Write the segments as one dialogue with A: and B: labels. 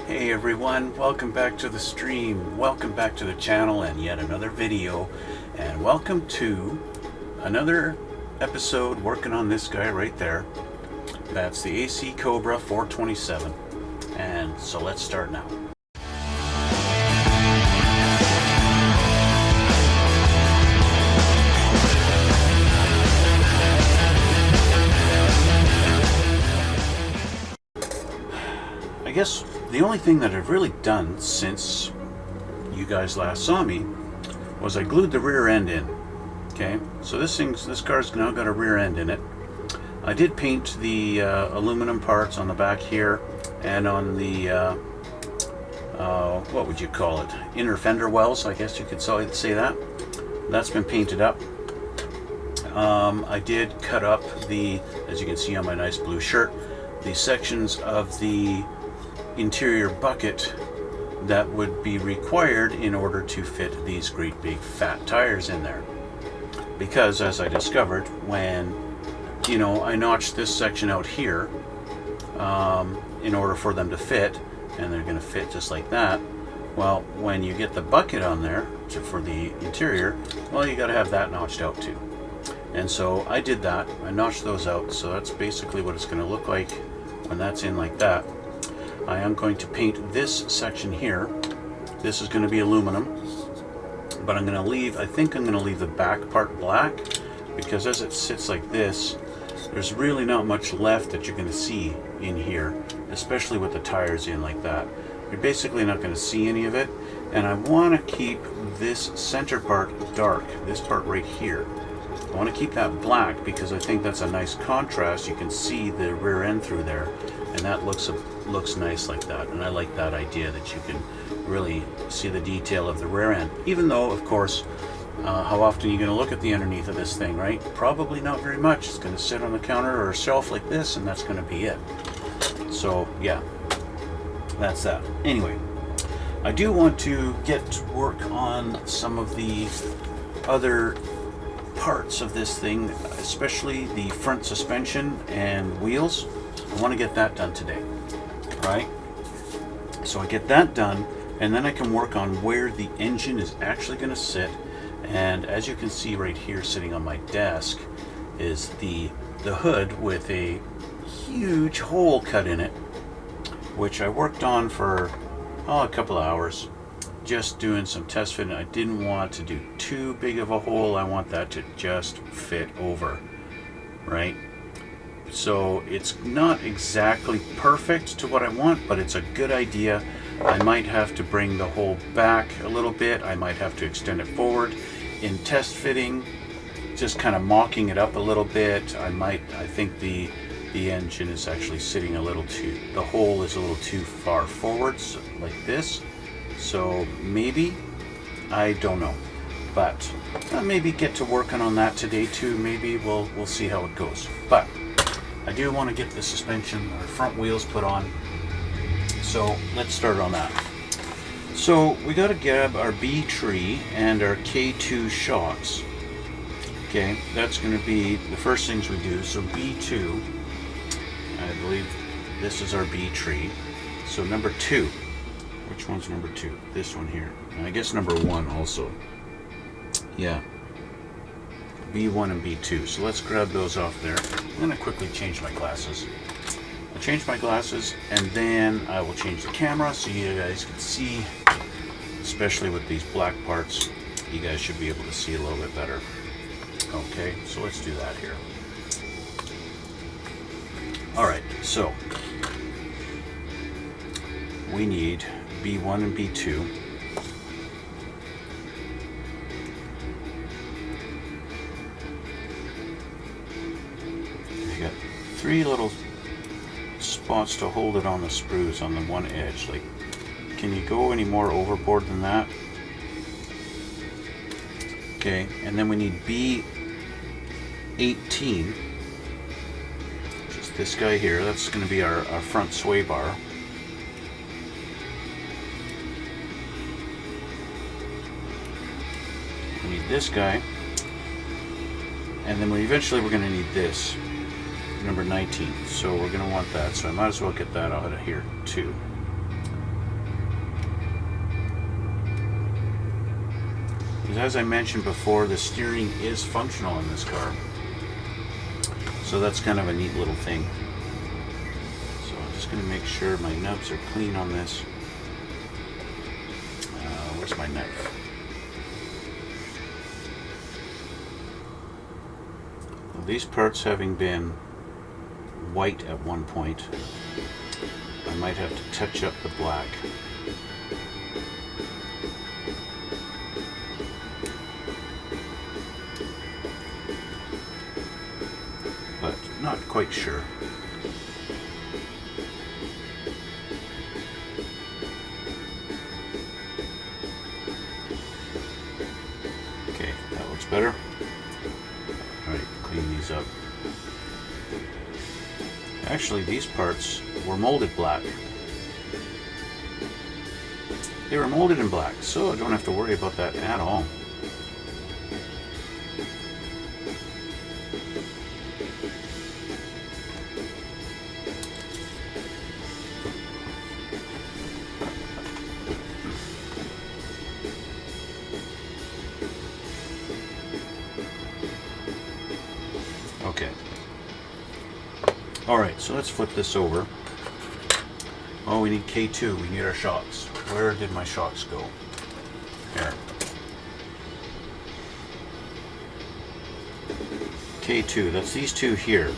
A: Hey everyone, welcome back to the stream, welcome back to the channel and yet another video, and welcome to another episode working on this guy right there. That's the AC Cobra 427, and so let's start now. I guess the only thing that I've really done since you guys last saw me was I glued the rear end in. Okay, so this car's now got a rear end in it. I did paint the aluminum parts on the back here and on the what would you call it, inner fender wells, I guess you could say that. That's been painted up. I did cut up the, as you can see on my nice blue shirt, the sections of the interior bucket that would be required in order to fit these great big fat tires in there. Because as I discovered when, I notched this section out here in order for them to fit, and they're going to fit just like that. Well, when you get the bucket on there for the interior, well, you got to have that notched out too. And so I did that. I notched those out, so that's basically what it's going to look like when that's in like that. I am going to paint this section here. This is going to be aluminum, but I think I'm going to leave the back part black, because as it sits like this, there's really not much left that you're going to see in here, especially with the tires in like that. You're basically not going to see any of it, and I want to keep this center part dark, this part right here. I want to keep that black because I think that's a nice contrast. You can see the rear end through there, and that looks nice like that. And I like that idea that you can really see the detail of the rear end. Even though, of course, how often are you going to look at the underneath of this thing, right? Probably not very much. It's going to sit on the counter or a shelf like this, and that's going to be it. So yeah, that's that. Anyway, I do want to get to work on some of the other parts of this thing, especially the front suspension and wheels. I want to get that done today, right? So I get that done, and then I can work on where the engine is actually going to sit. And as you can see right here sitting on my desk is the hood with a huge hole cut in it, which I worked on for a couple of hours, just doing some test fitting. I didn't want to do too big of a hole. I want that to just fit over, right? So it's not exactly perfect to what I want, but it's a good idea. I might have to bring the hole back a little bit. I might have to extend it forward in test fitting, just kind of mocking it up a little bit. I think the engine is actually sitting the hole is a little too far forwards like this. So maybe, I don't know, but maybe get to working on that today too. Maybe we'll see how it goes. But I do want to get the suspension or front wheels put on, so let's start on that. So we got to grab our B tree and our K2 shocks. Okay, that's going to be the first things we do. So B2, I believe this is our B tree. So number 2. Which one's number 2? This one here. And I guess number 1 also. Yeah. B1 and B2. So let's grab those off there. I'm going to quickly change my glasses. I'll change my glasses, and then I will change the camera so you guys can see, especially with these black parts. You guys should be able to see a little bit better. Okay, so let's do that here. Alright, so we need B1 and B2. You got 3 little spots to hold it on the sprues on the one edge. Like, can you go any more overboard than that? Okay, and then we need B18, which is this guy here. That's going to be our front sway bar. We need this guy, and then eventually we're going to need this, number 19. So we're going to want that. So I might as well get that out of here too. because as I mentioned before, the steering is functional in this car. So that's kind of a neat little thing. So I'm just going to make sure my nubs are clean on this. Where's my knife? Well, these parts having been white at one point, I might have to touch up the black. But not quite sure. Okay, that looks better. Alright, clean these up. Actually, these parts were molded black. They were molded in black, so I don't have to worry about that at all. Okay. Alright, so let's flip this over. Oh, we need K2. We need our shocks. Where did my shocks go? Here. K2, that's these two here.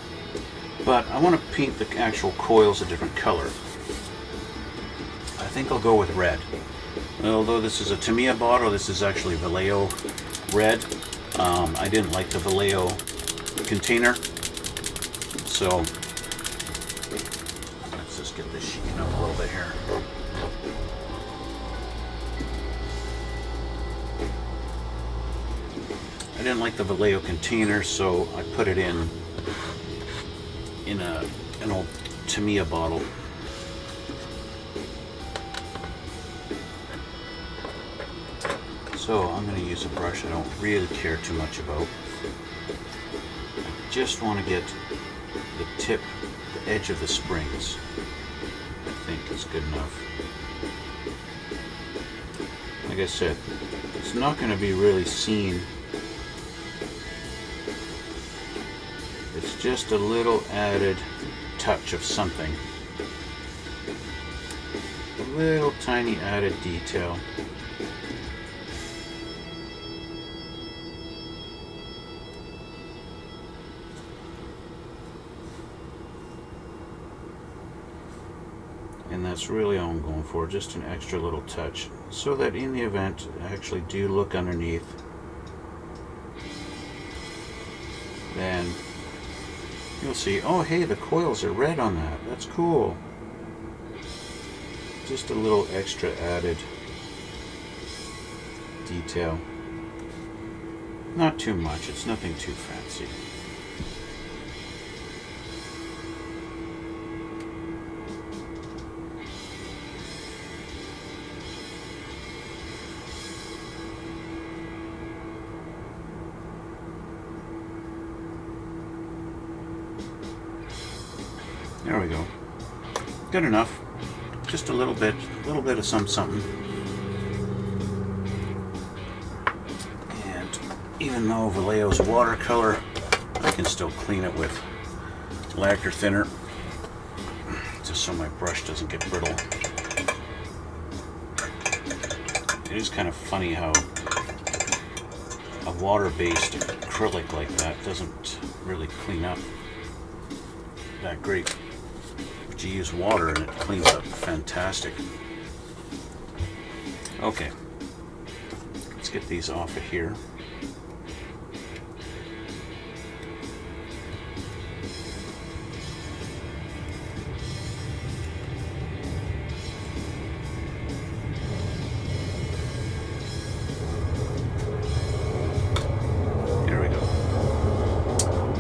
A: But I want to paint the actual coils a different color. I think I'll go with red. Although this is a Tamiya bottle, this is actually Vallejo red. I didn't like the Vallejo container. So let's just get this sheeting up a little bit here. I didn't like the Vallejo container, so I put it in an old Tamiya bottle. So I'm going to use a brush I don't really care too much about. I just want to get the tip, the edge of the springs. I think is good enough. Like I said, it's not going to be really seen. It's just a little added touch of something. A little tiny added detail. And that's really all I'm going for, just an extra little touch, so that in the event I actually do look underneath, then you'll see, oh hey, the coils are red on that. That's cool. Just a little extra added detail. Not too much, it's nothing too fancy. There we go. Good enough. Just a little bit of something. And even though Vallejo's watercolor, I can still clean it with lacquer thinner, just so my brush doesn't get brittle. It is kind of funny how a water-based acrylic like that doesn't really clean up that great. But you use water and it cleans up fantastic. Okay, let's get these off of here.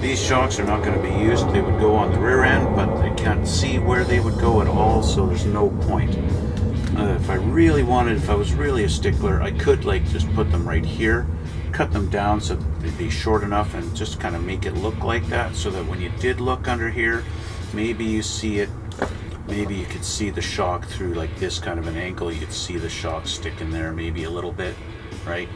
A: These shocks are not going to be used. They would go on the rear end, but I can't see where they would go at all, so there's no point. If I really wanted, if I was really a stickler, I could like just put them right here, cut them down so they'd be short enough, and just kind of make it look like that, so that when you did look under here, maybe you see it, maybe you could see the shock through like this kind of an angle. You could see the shock stick in there maybe a little bit, right?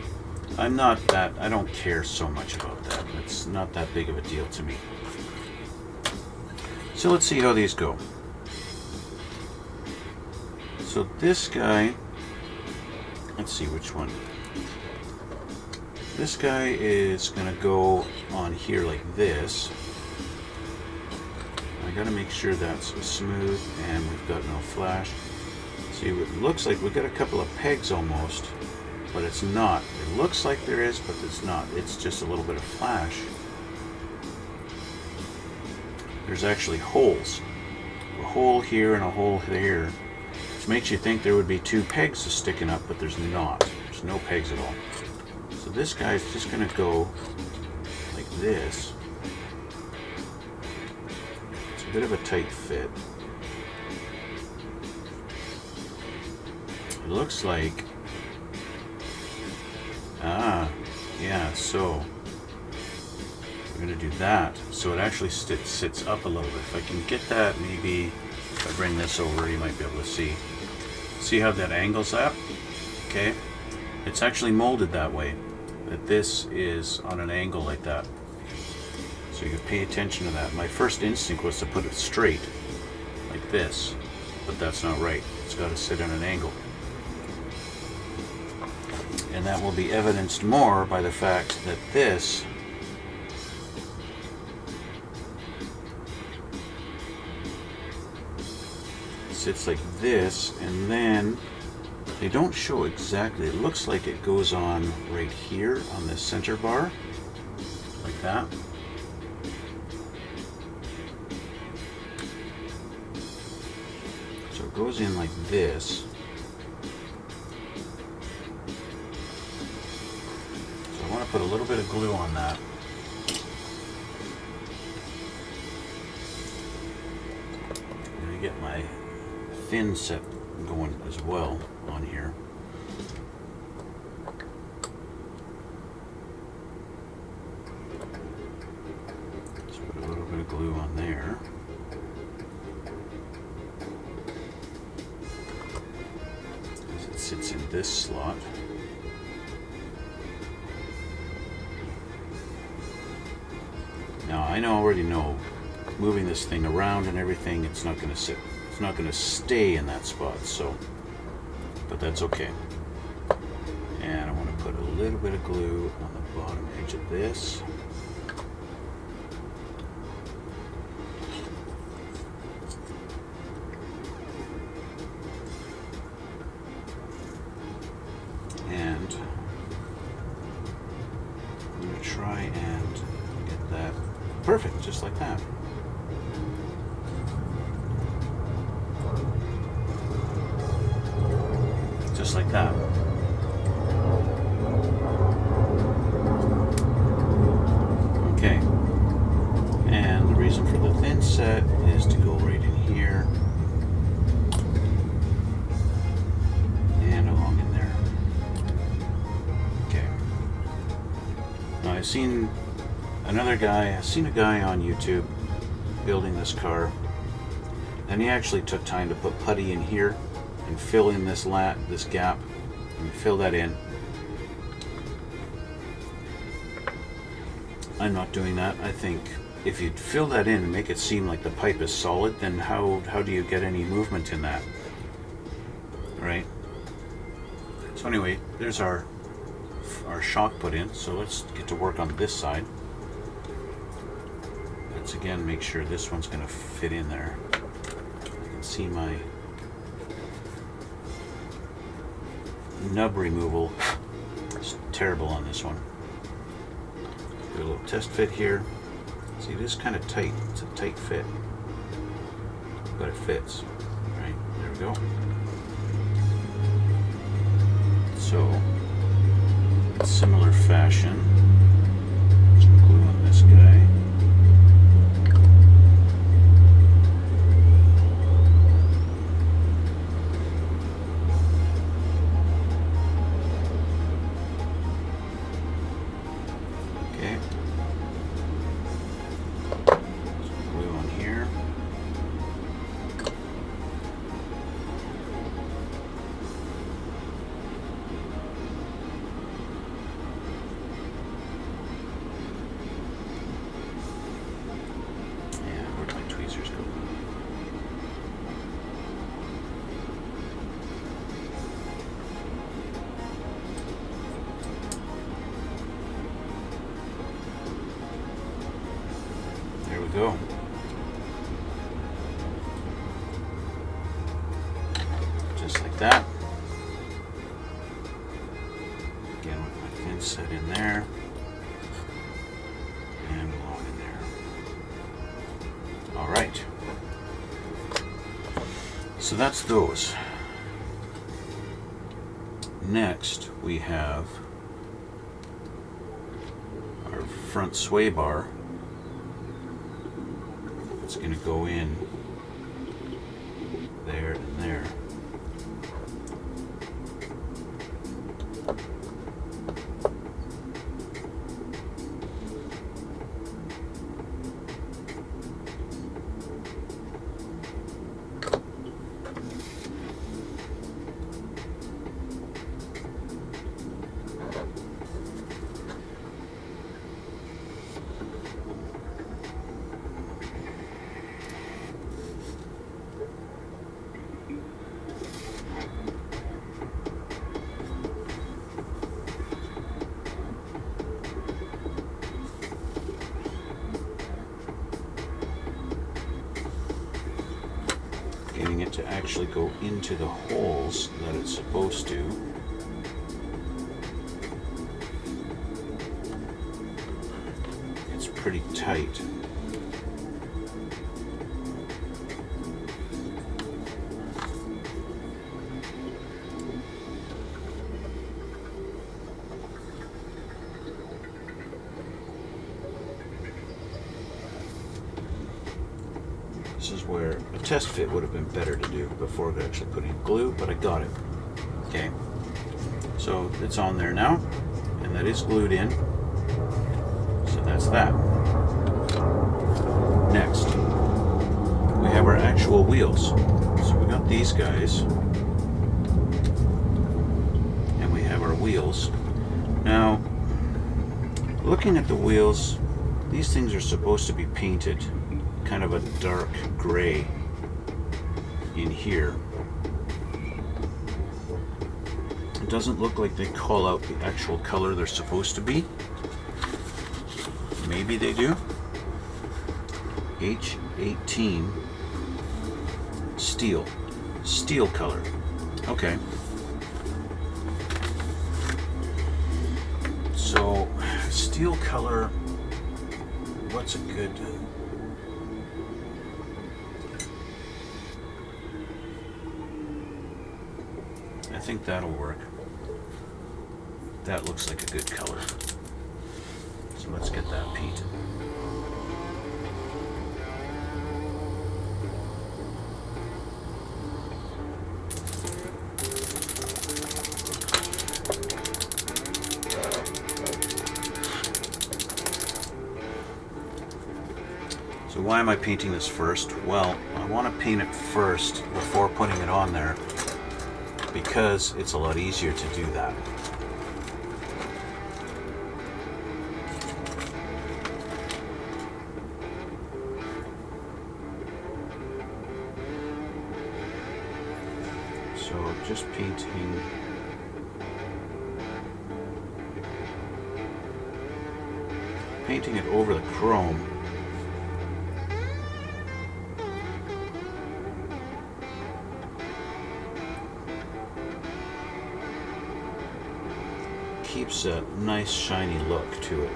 A: I don't care so much about that. It's not that big of a deal to me. So let's see how these go. So this guy, let's see which one. This guy is going to go on here like this. I got to make sure that's smooth and we've got no flash. See, it looks like we've got a couple of pegs almost, but it's not. It looks like there is, but it's not. It's just a little bit of flash. There's actually holes. A hole here and a hole there, which makes you think there would be two pegs sticking up, but there's not. There's no pegs at all. So this guy's just going to go like this. It's a bit of a tight fit. It looks like, yeah, so we're going to do that so it actually sits up a little bit. If I can get that, maybe if I bring this over, you might be able to see how that angles that. Okay, it's actually molded that way, that this is on an angle like that, so you can pay attention to that. My first instinct was to put it straight like this, but that's not right. It's got to sit on an angle. And that will be evidenced more by the fact that this sits like this, and then they don't show exactly. It looks like it goes on right here on the center bar, like that. So it goes in like this. I want to put a little bit of glue on that. I'm going to get my thin set going as well on here. Let's put a little bit of glue on there. As it sits in this slot. Now I already know, moving this thing around and everything, it's not going to sit. It's not going to stay in that spot. So, but that's okay. And I want to put a little bit of glue on the bottom edge of this. And I'm going to try and get that perfect, just like that. Just like that. Okay. And the reason for the thin set is to go right in here and along in there. Okay. Now I've seen a guy on YouTube building this car, and he actually took time to put putty in here and fill in this gap and fill that in. I'm not doing that. I think if you fill that in and make it seem like the pipe is solid, then how do you get any movement in that? Right? So anyway, there's our shock put in. So let's get to work on this side. Let's again make sure this one's going to fit in there. I can see my nub removal is terrible on this one. Do a little test fit here. See, it is kind of tight. It's a tight fit, but it fits. Right, there we go. So, similar fashion, some glue on this guy. go. Just like that. Again with my thin set in there. And long in there. Alright. So that's those. Next we have our front sway bar. It's going to go in there and there. Getting it to actually go into the holes that it's supposed to. It's pretty tight. This is where a test fit would have been better to do before actually putting glue, but I got it. Okay, so it's on there now, and that is glued in. So that's that. Next, we have our actual wheels. So we got these guys, and we have our wheels. Now, looking at the wheels, these things are supposed to be painted kind of a dark gray in here. It doesn't look like they call out the actual color they're supposed to be. Maybe they do. H18 steel. Steel color. Okay. So, steel color, what's a good... I think that'll work. That looks like a good color. So let's get that painted. So why am I painting this first? Well, I want to paint it first before putting it on there, because it's a lot easier to do that. So just painting it over the chrome. Keeps a nice shiny look to it,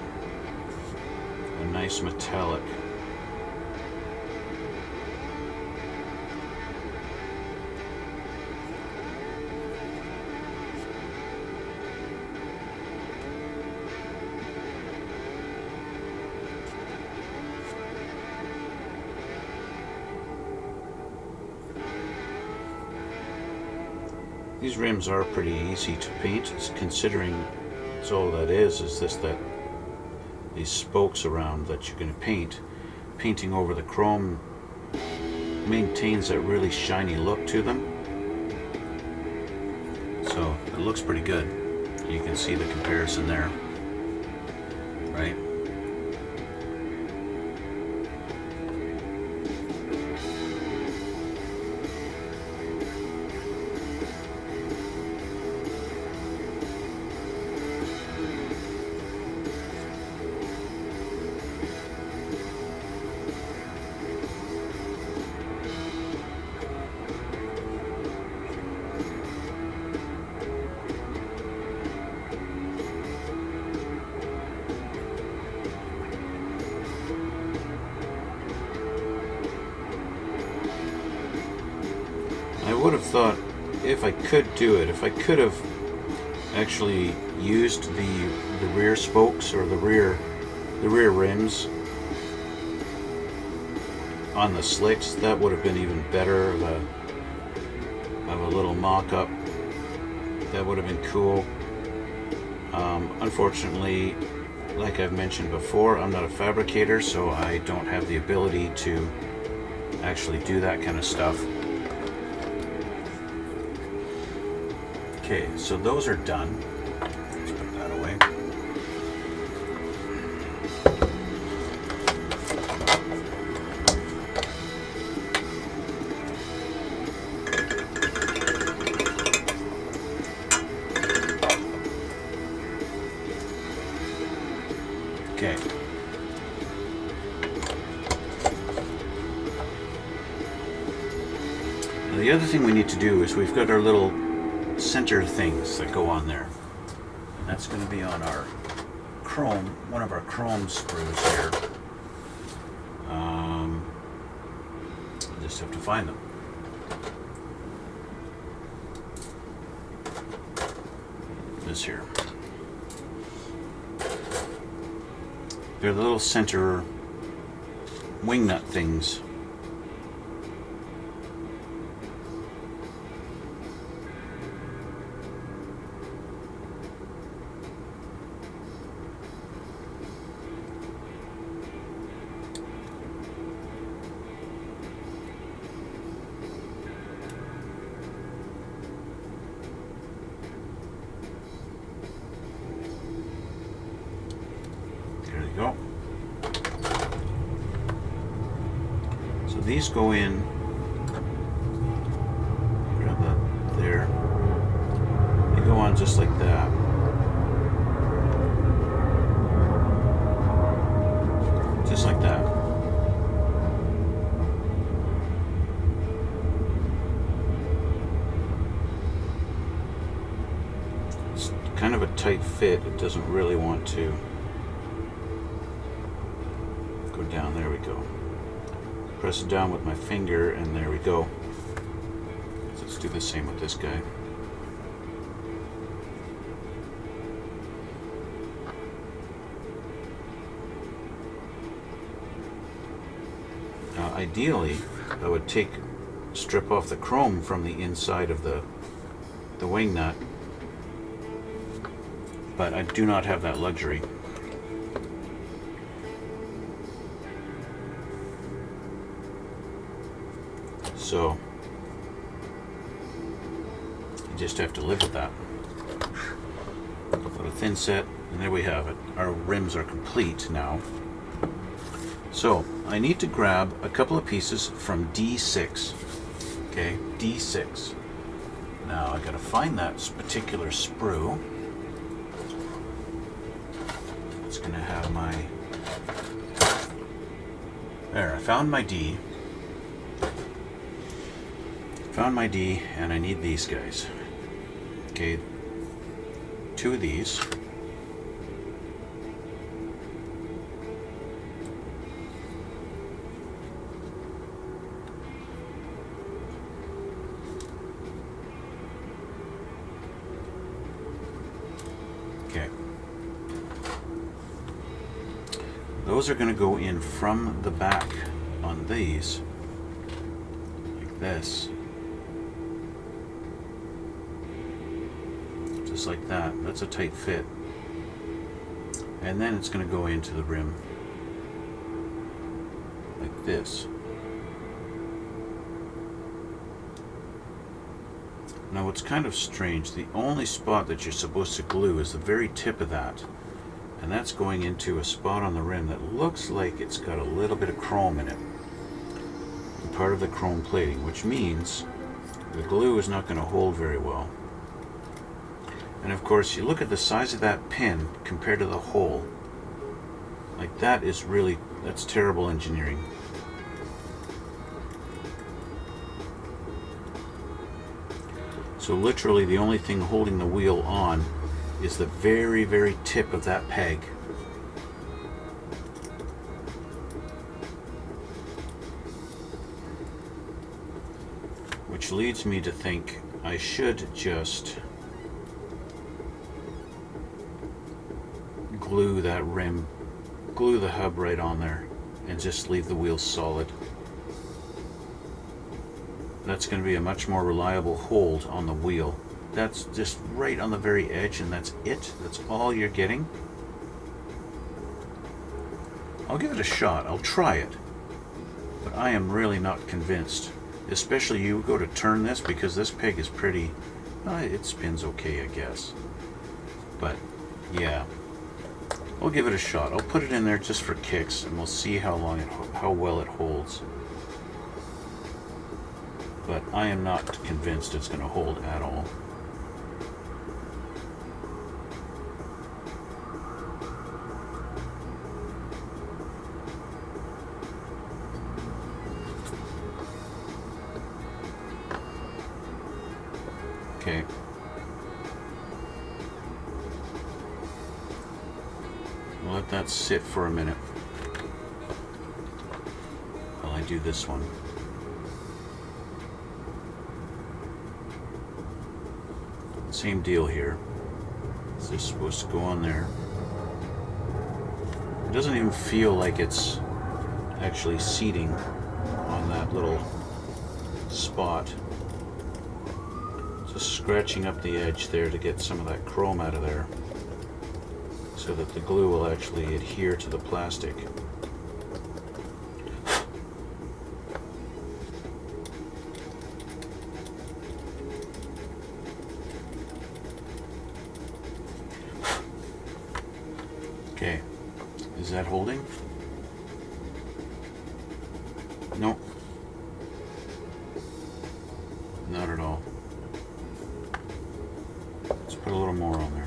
A: a nice metallic. These rims are pretty easy to paint, considering it's all that is this that these spokes around that you're going to paint. Painting over the chrome maintains that really shiny look to them. So it looks pretty good. You can see the comparison there, right? would have thought if I could do it, if I could have actually used the rear spokes or the rear rims on the slicks, that would have been even better of a little mock-up. That would have been cool. Unfortunately, like I've mentioned before, I'm not a fabricator, so I don't have the ability to actually do that kind of stuff. Okay, so those are done. Let's put that away. Okay. Now the other thing we need to do is we've got our little center things that go on there. And that's going to be on our chrome, one of our chrome screws here. I just have to find them. This here. They're the little center wing nut things. There you go. So these go in, grab that there, they go on just like that. Just like that. It's kind of a tight fit, it doesn't really want to go down. There we go. Press it down with my finger and there we go. So let's do the same with this guy. Now ideally I would strip off the chrome from the inside of the wing nut, but I do not have that luxury. So you just have to live with that. Put a thin set, and there we have it. Our rims are complete now. So I need to grab a couple of pieces from D6. Okay, D6. Now I gotta find that particular sprue. It's gonna have my. There, I found my D. Found my D, and I need these guys. Okay, 2 of these. Okay. Those are going to go in from the back on these, like this. Just like that. That's a tight fit. And then it's going to go into the rim like this. Now what's kind of strange, the only spot that you're supposed to glue is the very tip of that. And that's going into a spot on the rim that looks like it's got a little bit of chrome in it. Part of the chrome plating, which means the glue is not going to hold very well. And of course, you look at the size of that pin compared to the hole. Like that is really, that's terrible engineering. So literally the only thing holding the wheel on is the very, very tip of that peg. Which which leads me to think I should just glue that rim, glue the hub right on there, and just leave the wheels solid. That's going to be a much more reliable hold on the wheel. That's just right on the very edge, and that's it. That's all you're getting. I'll give it a shot. I'll try it. But I am really not convinced. Especially you go to turn this, because this peg is pretty... it spins okay, I guess. But, yeah. I'll give it a shot. I'll put it in there just for kicks, and we'll see how well it holds. But I am not convinced it's going to hold at all. Okay. We'll let that sit for a minute while I do this one. Same deal here. This is supposed to go on there. It doesn't even feel like it's actually seating on that little spot. Just scratching up the edge there to get some of that chrome out of there, so that the glue will actually adhere to the plastic. Okay, is that holding? Nope. Not at all. Let's put a little more on there.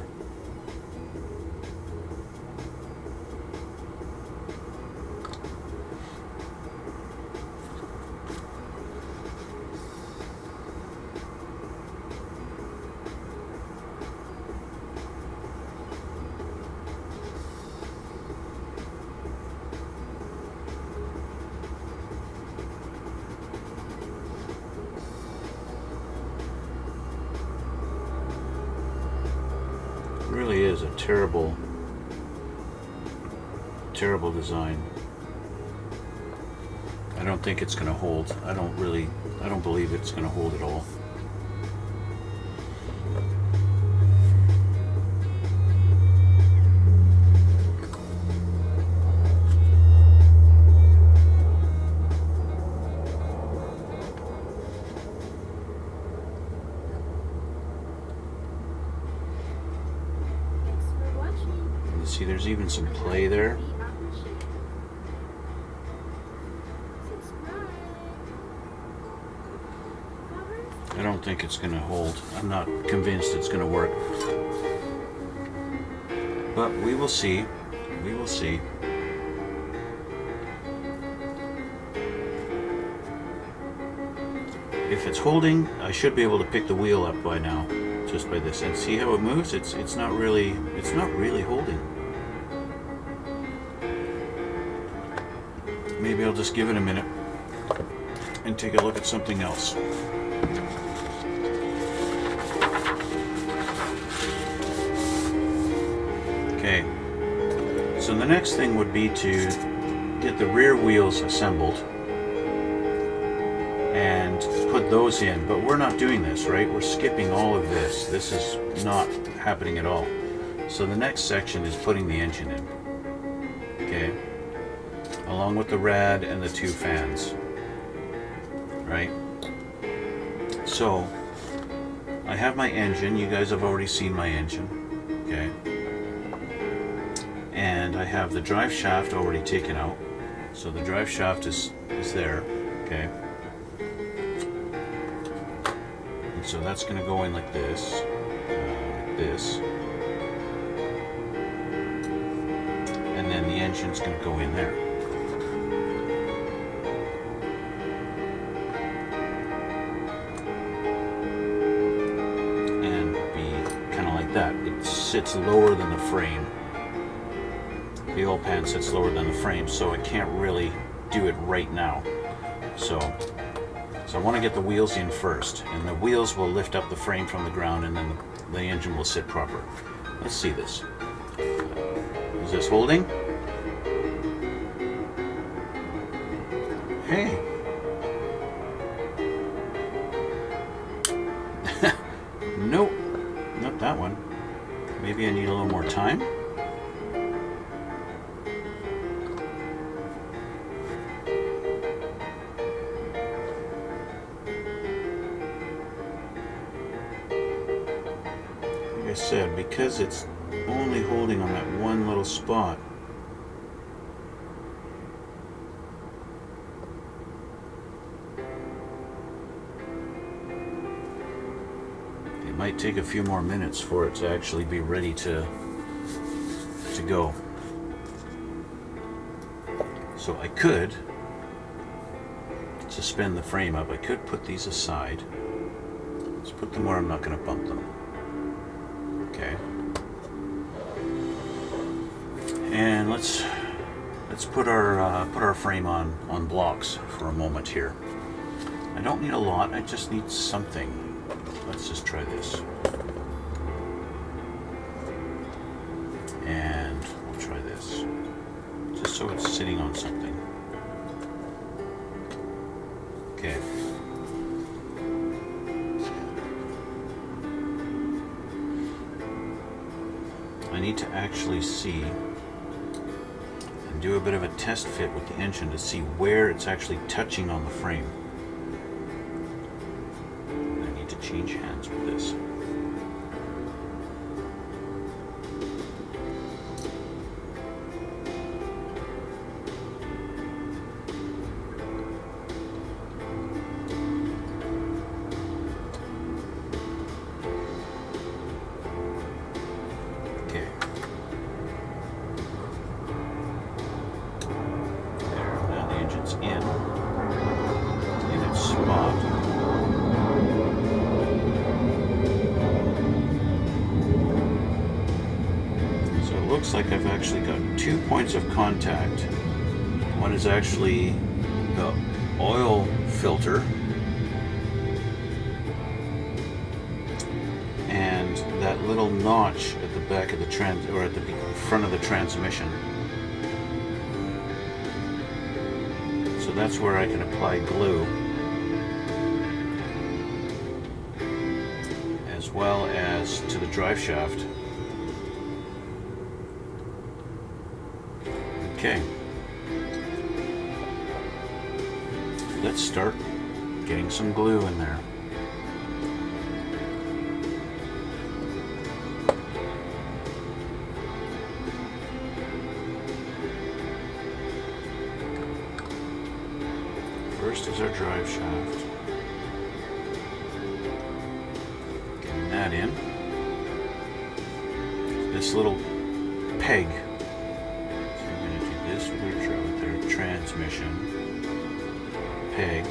A: Really is a terrible design. I don't think it's going to hold. I don't believe it's going to hold at all. See, there's even some play there. I don't think it's going to hold. I'm not convinced it's going to work. But we will see. We will see. If it's holding, I should be able to pick the wheel up by now, just by this. And see how it moves? It's not really holding. Maybe I'll just give it a minute and take a look at something else. Okay, so the next thing would be to get the rear wheels assembled and put those in, but we're not doing this, right? We're skipping all of this. This is not happening at all. So the next section is putting the engine in, okay? Along with the rad and the two fans, right? So I have my engine. You guys have already seen my engine, okay? And I have the drive shaft already taken out. So the drive shaft is there, okay? And so that's going to go in like this, and then the engine's going to go in there. That it sits lower than the frame. The oil pan sits lower than the frame, so it can't really do it right now. So So I want to get the wheels in first, and the wheels will lift up the frame from the ground, and then the engine will sit proper. Let's see this. Is this holding? Hey. Nope, not that one. Maybe I need a little more time. Like I said, because it's only holding on that one little spot, it might take a few more minutes for it to actually be ready to go. So I could suspend the frame up. I could put these aside. Let's put them where I'm not going to bump them. Okay. And let's put our frame on blocks for a moment here. I don't need a lot. I just need something. Let's just try this. And we'll try this. Just so it's sitting on something. Okay. I need to actually see and do a bit of a test fit with the engine to see where it's actually touching on the frame. I need to change hands with this. Looks like I've actually got 2 points of contact. One is actually the oil filter and that little notch at the back of the at the front of the transmission. So that's where I can apply glue, as well as to the drive shaft. Okay, let's start getting some glue in there. First is our drive shaft. Getting that in. This little peg. With their transmission peg.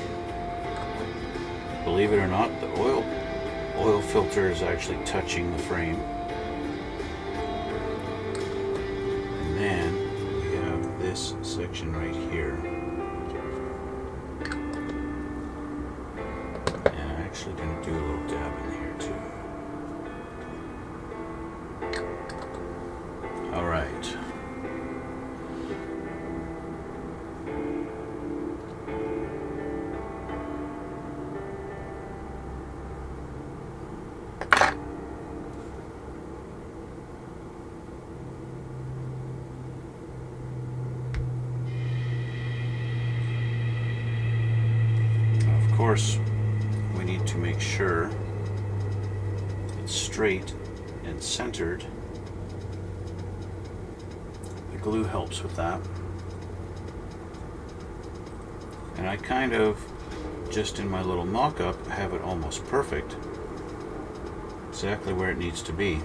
A: Believe it or not, the oil filter is actually touching the frame. And then we have this section right here. And I'm actually going to do a little dab in here too. All right. Of course, we need to make sure it's straight and centered. The glue helps with that. And I kind of, just in my little mock-up, have it almost perfect. Exactly where it needs to be.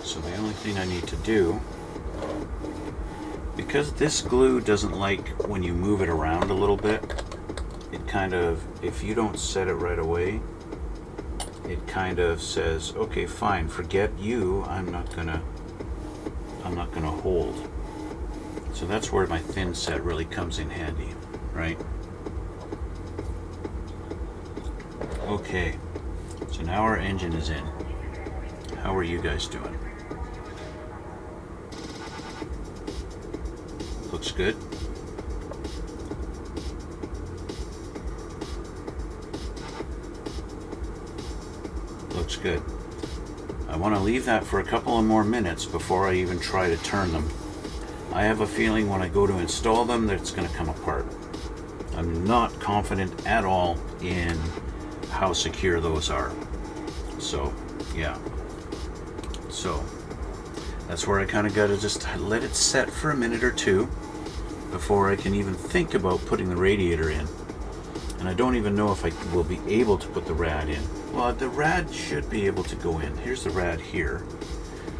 A: So the only thing I need to do, because this glue doesn't like when you move it around a little bit, it kind of, if you don't set it right away, it kind of says, okay, fine, forget you, I'm not gonna I'm not going to hold. So that's where my thin set really comes in handy, right? Okay, so now our engine is in. How are you guys doing? Looks good. Looks good. I want to leave that for a couple of more minutes before I even try to turn them. I have a feeling when I go to install them that it's going to come apart. I'm not confident at all in how secure those are. So, yeah. So, that's where I kind of got to just let it set for a minute or two before I can even think about putting the radiator in. And I don't even know if I will be able to put the rad in. Well, the rad should be able to go in. Here's the rad here.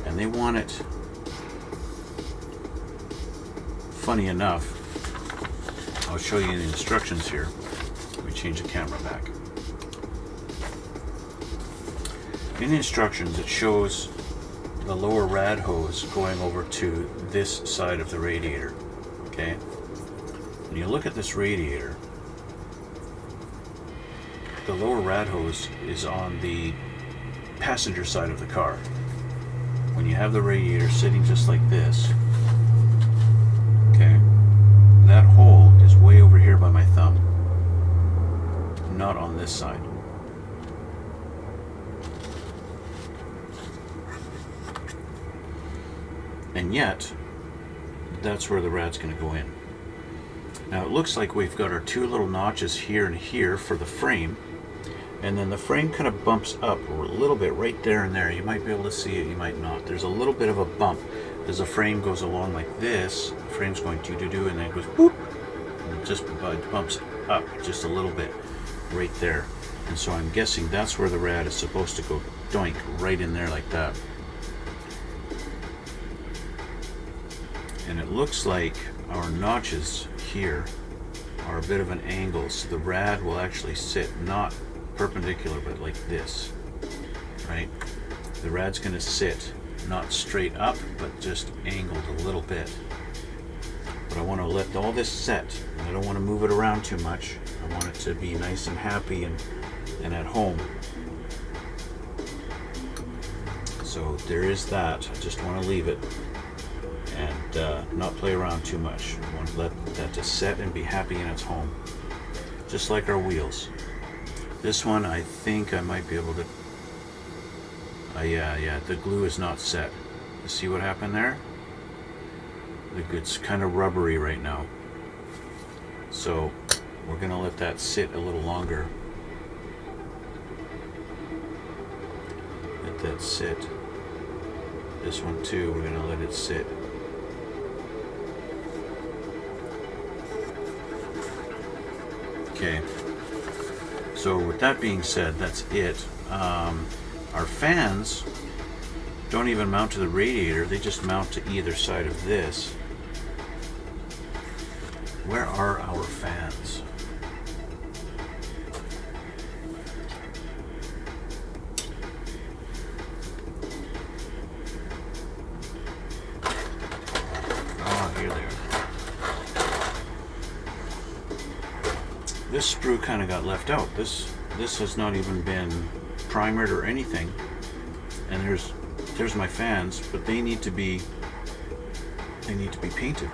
A: And they want it, funny enough, I'll show you the instructions here. Let me change the camera back. In the instructions, it shows the lower rad hose going over to this side of the radiator. Okay? When you look at this radiator, the lower rad hose is on the passenger side of the car. When you have the radiator sitting just like this, okay, that hole is way over here by my thumb, not on this side. And yet, that's where the rad's going to go in. Now it looks like we've got our two little notches here and here for the frame, and then the frame kind of bumps up a little bit right there and there. You might be able to see it, you might not. There's a little bit of a bump as the frame goes along like this. The frame's going do-do-do, and then it goes boop, and it just bumps up just a little bit right there. And so I'm guessing that's where the rad is supposed to go, doink, right in there like that. And it looks like our notches here are a bit of an angle, so the rad will actually sit not perpendicular but like this, right? The rad's going to sit not straight up but just angled a little bit. But I want to let all this set. I don't want to move it around too much. I want it to be nice and happy and at home. So there is that. I just want to leave it and not play around too much. I want to let that just set and be happy in its home. Just like our wheels. This one, I think I might be able to... yeah, the glue is not set. You see what happened there? It's kind of rubbery right now. So we're going to let that sit a little longer. Let that sit. This one too, we're going to let it sit. Okay. So with that being said, that's it. Our fans don't even mount to the radiator, they just mount to either side of this. Where are our fans? Oh, here they are. This screw kind of got left out. This has not even been primered or anything. And there's my fans, but they need to be painted.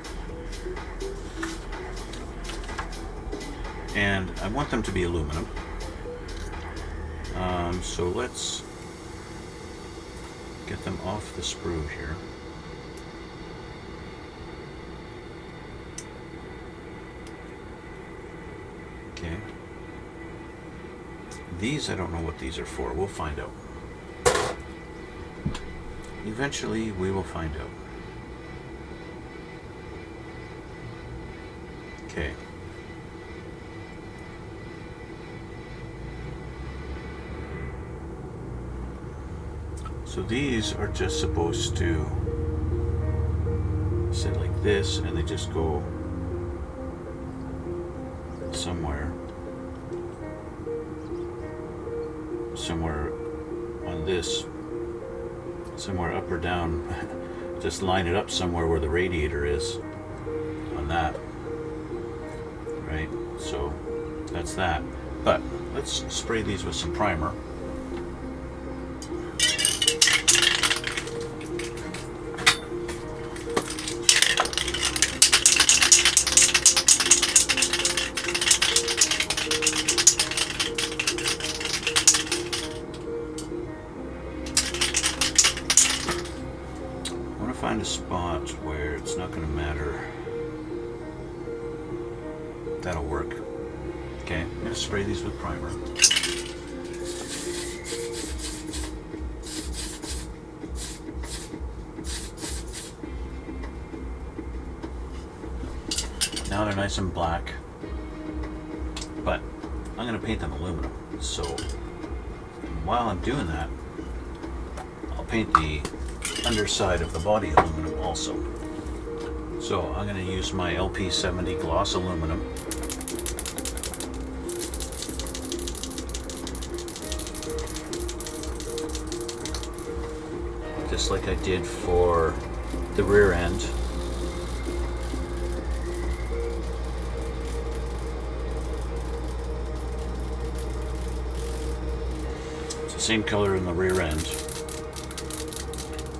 A: And I want them to be aluminum. So let's get them off the sprue here. Okay. These, I don't know what these are for. We'll find out. Eventually, we will find out. Okay. So these are just supposed to sit like this, and they just go somewhere on this, somewhere up or down. just line it up somewhere where the radiator is on that. Right, so that's that. But let's spray these with some primer. I want to find a spot where it's not going to matter. That'll work. Okay, I'm going to spray these with primer. Now they're nice and black, but I'm going to paint them aluminum. So while I'm doing that, I'll paint the underside of the body aluminum also. So I'm going to use my LP70 gloss aluminum. Just like I did for the rear end. It's the same color in the rear end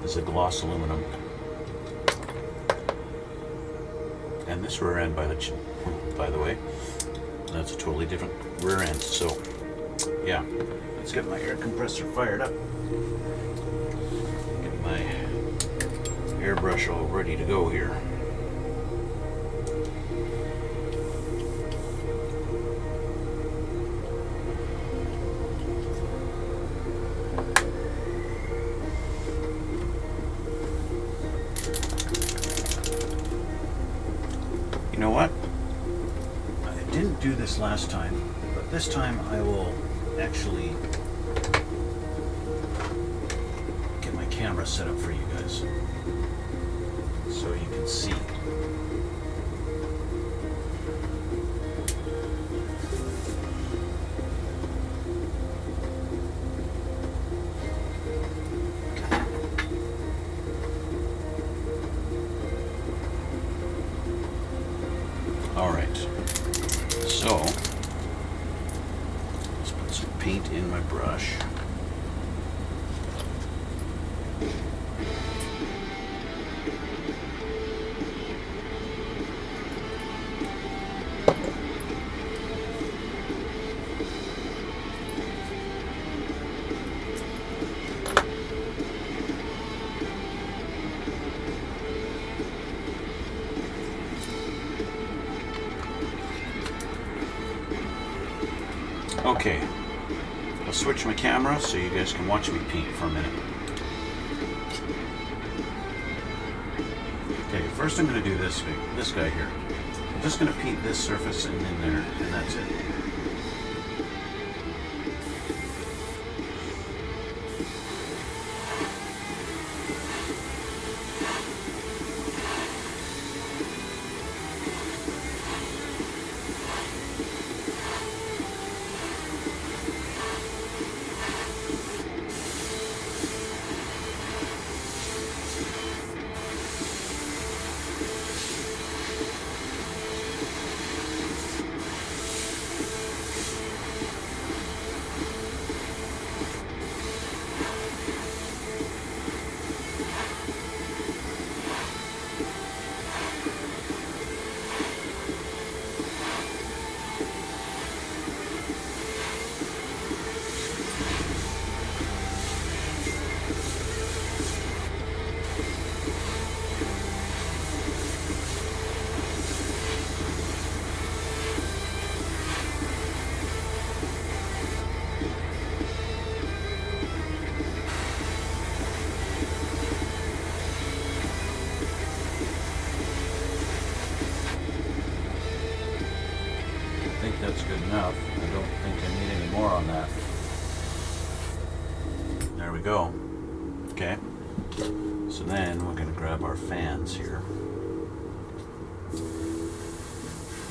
A: as the gloss aluminum. And this rear end, by the way, that's a totally different rear end. So yeah, let's get my air compressor fired up. Get my airbrush all ready to go here. You know what? I didn't do this last time, but this time I will actually get my camera set up for you guys so you can see. Alright, so let's put some paint in my brush. Okay, I'll switch my camera so you guys can watch me paint for a minute. Okay, first I'm going to do this guy here. I'm just going to paint this surface and in there, and that's it. I think that's good enough. I don't think I need any more on that. There we go. Okay. So then we're going to grab our fans here.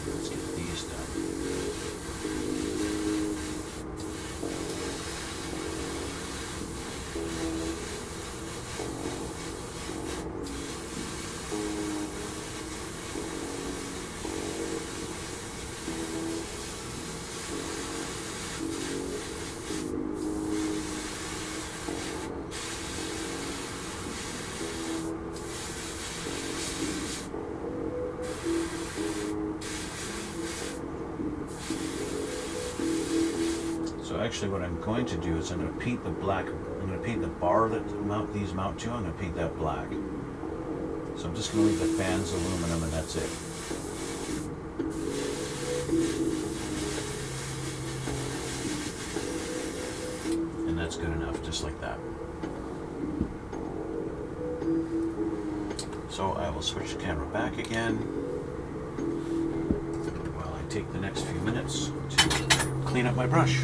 A: Let's get these done. actually what I'm going to do is I'm going to paint the black, I'm going to paint the bar that these mount to, I'm going to paint that black. So I'm just going to leave the fans aluminum and that's it. And that's good enough, just like that. So I will switch the camera back again while I take the next few minutes to clean up my brush.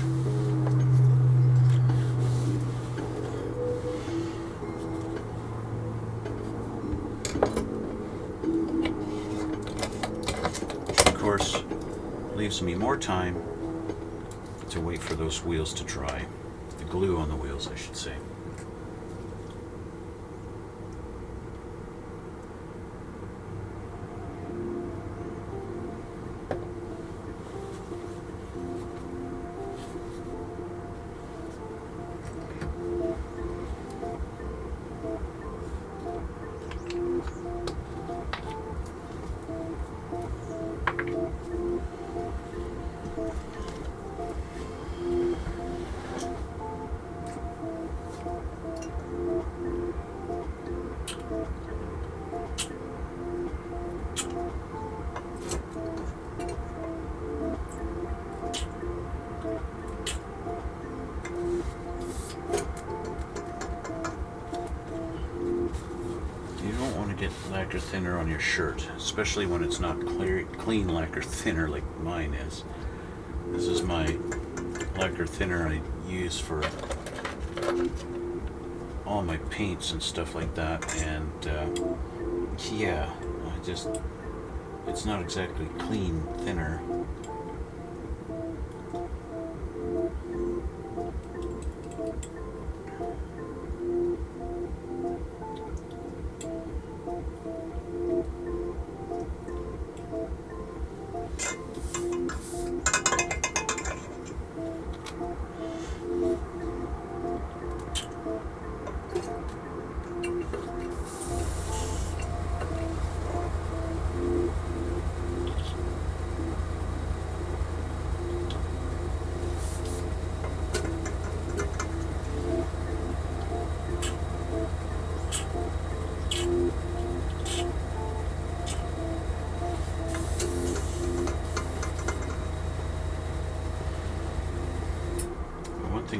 A: Which of course leaves me more time to wait for those wheels to dry. The glue on the wheels, I should say. Get lacquer thinner on your shirt, especially when it's not clean lacquer thinner like mine is. This is my lacquer thinner I use for all my paints and stuff like that, and yeah, it's not exactly clean thinner.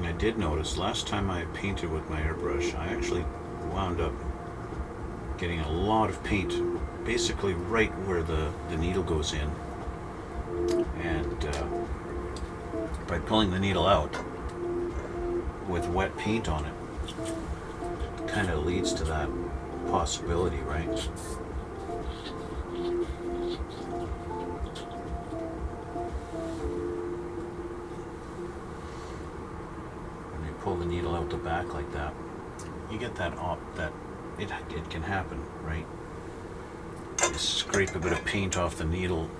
A: I did notice last time I painted with my airbrush, I actually wound up getting a lot of paint basically right where the needle goes in, and by pulling the needle out with wet paint on it, kind of leads to that possibility, right? Pull the needle out the back like that, you get that it can happen, right? You scrape a bit of paint off the needle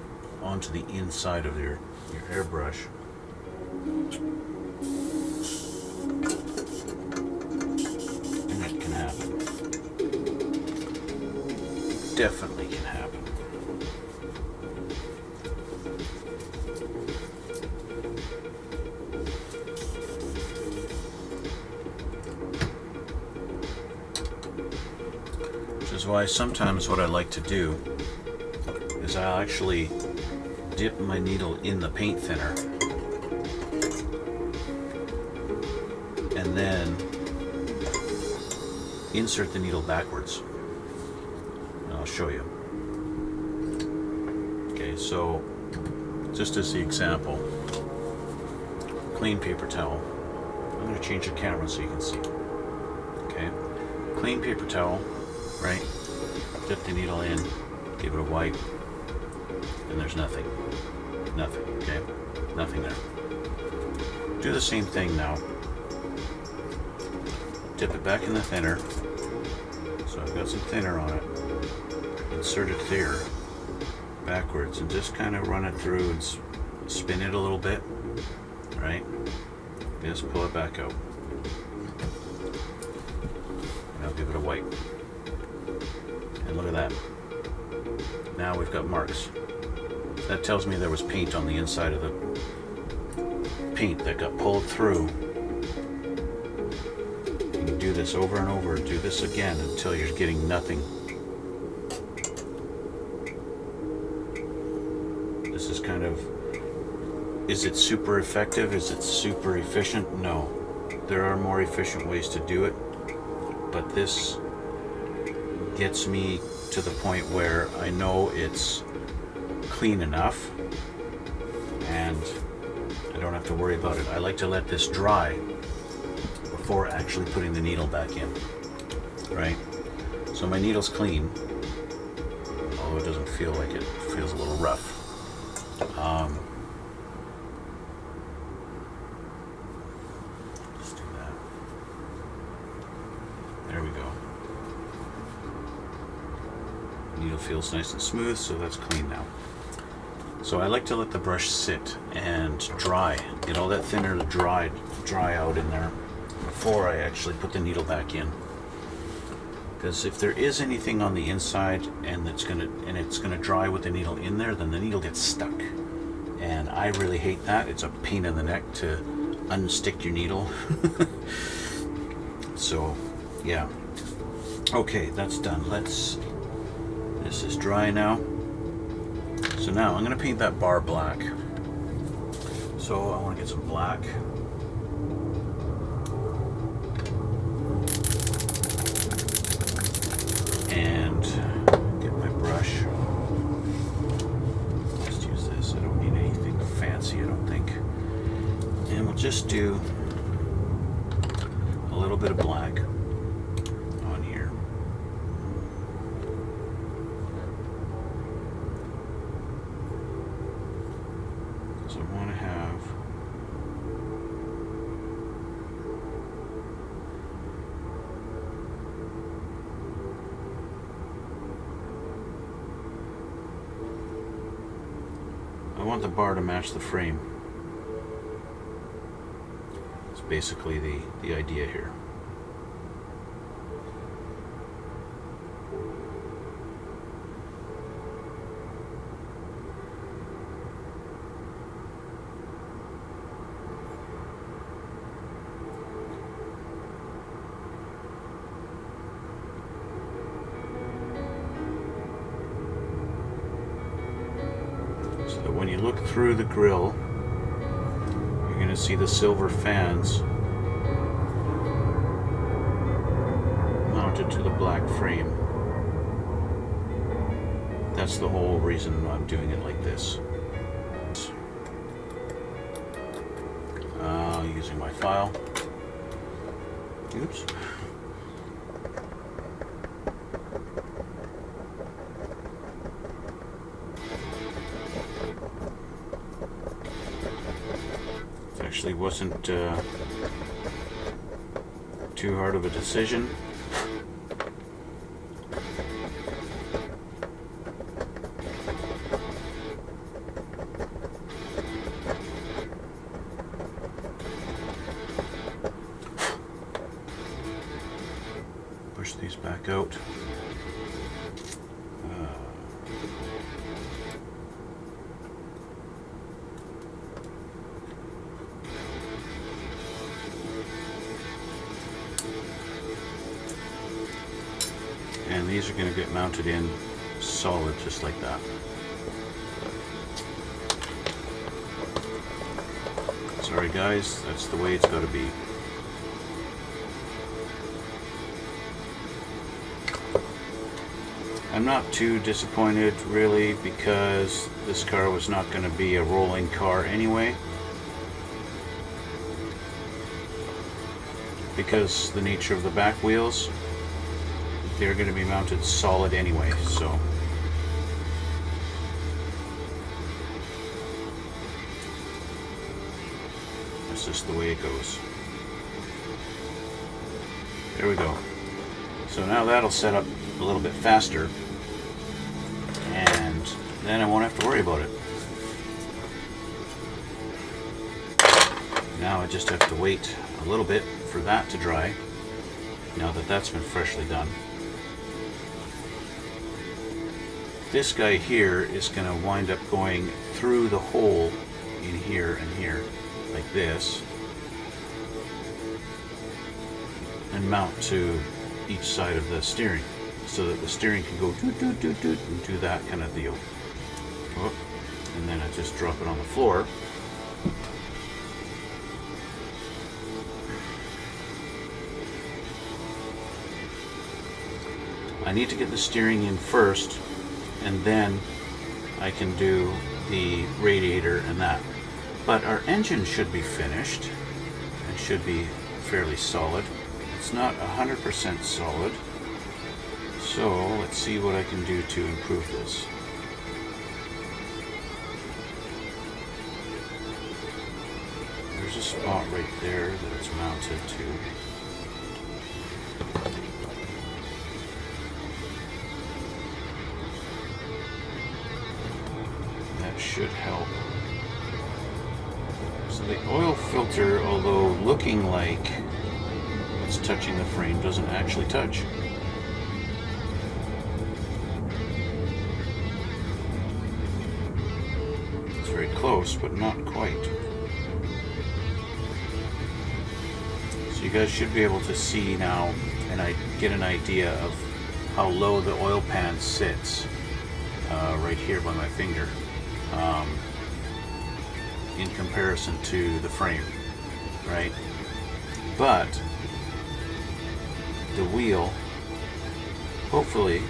A: onto the inside of your airbrush. And it can happen. Definitely can happen. Why sometimes what I like to do is I'll actually dip my needle in the paint thinner and then insert the needle backwards. And I'll show you. Okay, so just as the example, clean paper towel. I'm going to change the camera so you can see. Okay, clean paper towel, right? Dip the needle in, give it a wipe, and there's nothing, okay? Nothing there. Do the same thing now. Dip it back in the thinner. So I've got some thinner on it. Insert it there, backwards, and just kind of run it through and spin it a little bit, right? Just pull it back out. And I'll give it a wipe. And look at that. Now we've got marks. That tells me there was paint on the inside of paint that got pulled through. You can do this over and over, do this again until you're getting nothing. This is kind of, is it super effective? Is it super efficient? No. There are more efficient ways to do it, but this gets me to the point where I know it's clean enough and I don't have to worry about it. I like to let this dry before actually putting the needle back in, right? So my needle's clean, although it doesn't feel like it. It feels a little rough. Let's do that. There we go. Needle feels nice and smooth, so that's clean now. So I like to let the brush sit and dry, get all that thinner to dry out in there before I actually put the needle back in. Because if there is anything on the inside and it's gonna dry with the needle in there, then the needle gets stuck. And I really hate that. It's a pain in the neck to unstick your needle. So yeah. Okay, that's done. This is dry now. So now I'm going to paint that bar black. So I want to get some black. And get my brush. Just use this. I don't need anything fancy, I don't think. And we'll just do a little bit of black on here. So I want to have the bar to match the frame. It's basically the idea here. When you look through the grill, you're going to see the silver fans mounted to the black frame. That's the whole reason I'm doing it like this. Using my file. Oops. Actually wasn't too hard of a decision. Push these back out. And these are going to get mounted in solid just like that. Sorry guys, that's the way it's got to be. I'm not too disappointed really, because this car was not going to be a rolling car anyway. Because the nature of the back wheels, they're going to be mounted solid anyway, so that's just the way it goes. There we go. So now that'll set up a little bit faster, and then I won't have to worry about it. Now I just have to wait a little bit for that to dry, now that that's been freshly done. This guy here is going to wind up going through the hole in here and here. like this and mount to each side of the steering so that the steering can go doot doot doot doot and do that kind of deal. Oh, and then I just drop it on the floor. I need to get the steering in first, and then I can do the radiator and that. But our engine should be finished and should be fairly solid. It's not 100% solid, so let's see what I can do to improve this. There's a spot right there that it's mounted to. That should help. So the oil filter, although looking like it's touching the frame, doesn't actually touch. It's very close, but not quite. So you guys should be able to see now, and I get an idea of how low the oil pan sits right here by my finger. In comparison to the frame, right? But the wheel, hopefully,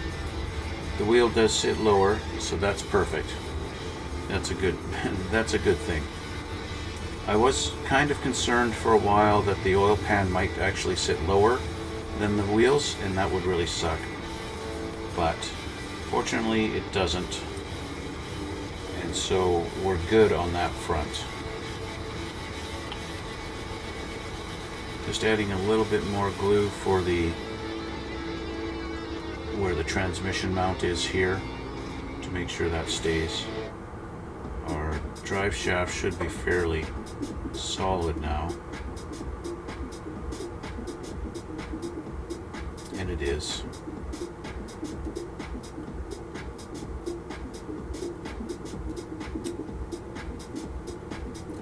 A: the wheel does sit lower, so that's perfect. That's a good thing. I was kind of concerned for a while that the oil pan might actually sit lower than the wheels, and that would really suck. But fortunately, it doesn't. And so we're good on that front. Just adding a little bit more glue for where the transmission mount is here to make sure that stays. Our drive shaft should be fairly solid now. And it is.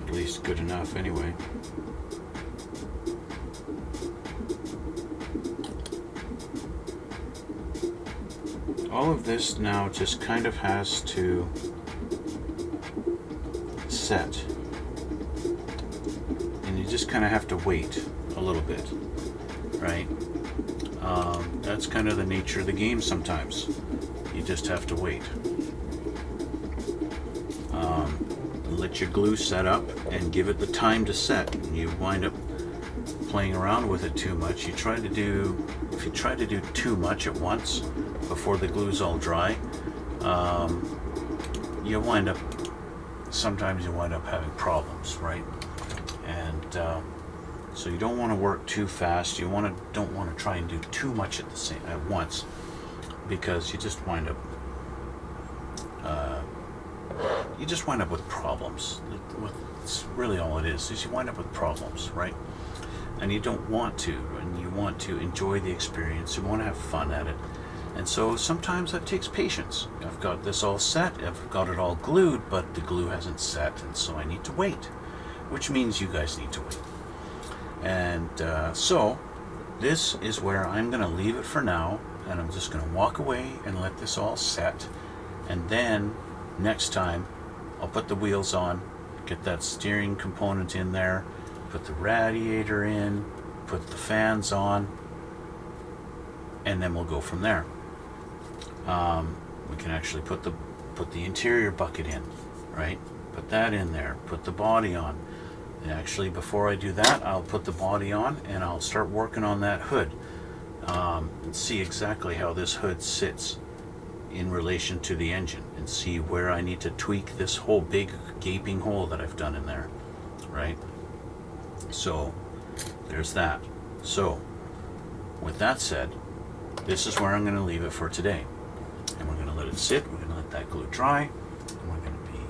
A: At least good enough anyway. All of this now just kind of has to set. And you just kind of have to wait a little bit, right? That's kind of the nature of the game sometimes. You just have to wait. Let your glue set up and give it the time to set. You wind up playing around with it too much. If you try to do too much at once before the glue's all dry, sometimes you wind up having problems, right? And so you don't want to work too fast. You don't want to try and do too much at once, because you just wind up with problems. It's really all it is you wind up with problems, right? And you don't want to, and you want to enjoy the experience. You want to have fun at it. And so sometimes that takes patience. I've got this all set, I've got it all glued, but the glue hasn't set, and so I need to wait, which means you guys need to wait. And so this is where I'm going to leave it for now, and I'm just going to walk away and let this all set, and then next time I'll put the wheels on, get that steering component in there, put the radiator in, put the fans on, and then we'll go from there. We can actually put the interior bucket in, right? Put that in there, put the body on. And actually, before I do that, I'll put the body on and I'll start working on that hood, and see exactly how this hood sits in relation to the engine, and see where I need to tweak this whole big gaping hole that I've done in there, right? So there's that. So with that said, this is where I'm going to leave it for today. And we're going to let it sit, we're going to let that glue dry, and we're going to be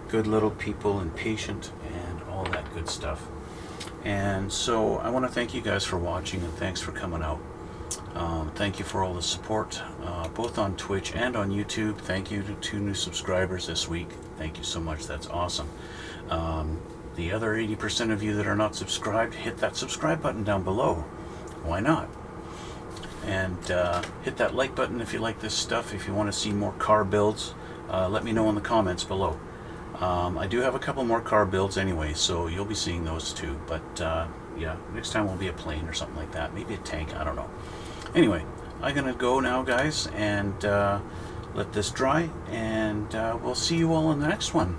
A: good little people and patient and all that good stuff. And so I want to thank you guys for watching, and thanks for coming out. Thank you for all the support, both on Twitch and on YouTube. Thank you to 2 new subscribers this week. Thank you so much, that's awesome. The other 80% of you that are not subscribed, hit that subscribe button down below. Why not? And hit that like button if you like this stuff. If you want to see more car builds, let me know in the comments below. I do have a couple more car builds anyway, so you'll be seeing those too. But yeah, next time will be a plane or something like that. Maybe a tank, I don't know. Anyway, I'm gonna go now, guys, and let this dry, and we'll see you all in the next one.